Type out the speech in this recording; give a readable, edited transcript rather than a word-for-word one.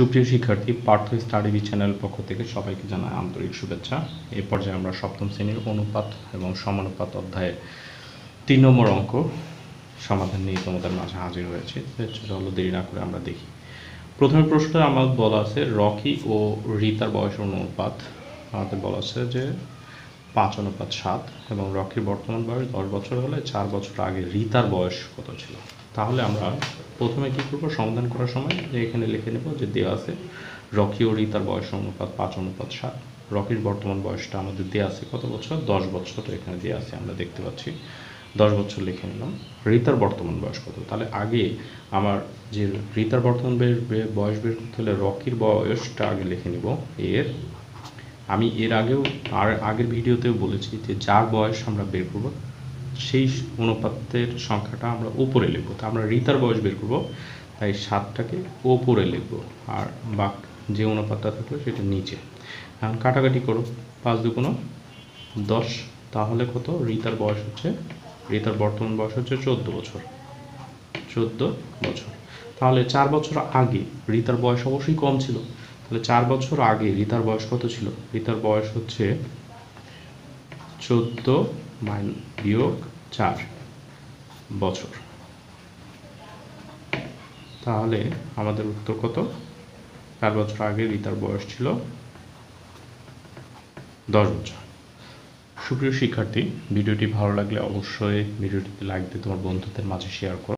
সুপ্রিয় শিক্ষার্থী, Partha study B channel পক্ষ থেকে সবাইকে জানাই আন্তরিক শুভেচ্ছা। এই পর্যায়ে আমরা সপ্তম শ্রেণীর অনুপাত এবং সমানুপাত অধ্যায়ের 3 নম্বর অঙ্ক সমাধান নিয়ে তোমাদের মাঝে হাজির হয়েছে। চলো দেরি না করে আমরা দেখি। প্রথমে প্রশ্নে আমাদের বলা আছে রকি ও রিতার বয়সের অনুপাত। আমাদের বলা আছে যে 5:7 এবং রকির বর্তমান বয়স 10 বছর হলে 4 বছর আগে রিতার বয়স কত ছিল। তাহলে আমরা প্রথমে কী করবো, সমাধান করার সময় যে এখানে লিখে নেব যে দেওয়া আছে রকি ও রিতার বয়স অনুপাত 5:7। রকির বর্তমান বয়সটা আমাদের দেওয়া আছে কত বছর, 10 বছর এখানে দেওয়া আছে, আমরা দেখতে পাচ্ছি 10 বছর লিখে নিলাম। রিতার বর্তমান বয়স কত, তাহলে আগে আমার যে রিতার বর্তমান বয়স বের করতে হলে রকির বয়সটা আগে লিখে নেব। আমি এর আগের ভিডিওতেও বলেছি যে যার বয়স আমরা বের করব সেই অনুপাতের সংখ্যাটা আমরা উপরে লিখব। তো আমরা রিতার বয়স বের করব, তাই 7টাকে ওপরে লিখব, আর যে অনুপাতটা থাকবে সেটা নিচে। এখন কাটাকাটি করো, 5 দুগুণ 10, তাহলে কত, রিতার বর্তমান বয়স হচ্ছে 14 বছর। তাহলে 4 বছর আগে রিতার বয়স অবশ্যই কম ছিল, তাহলে 4 বছর আগে রিতার বয়স কত ছিল, রিতার বয়স হচ্ছে 14-4 বছর। তাহলে আমাদের উত্তর কত, 4 বছর আগে রিতার বয়স ছিল 10 বছর। সুপ্রিয় শিক্ষার্থী, ভিডিওটি ভালো লাগলে অবশ্যই ভিডিওটিতে লাইক দিয়ে তোমার বন্ধুদের মাঝে শেয়ার করো।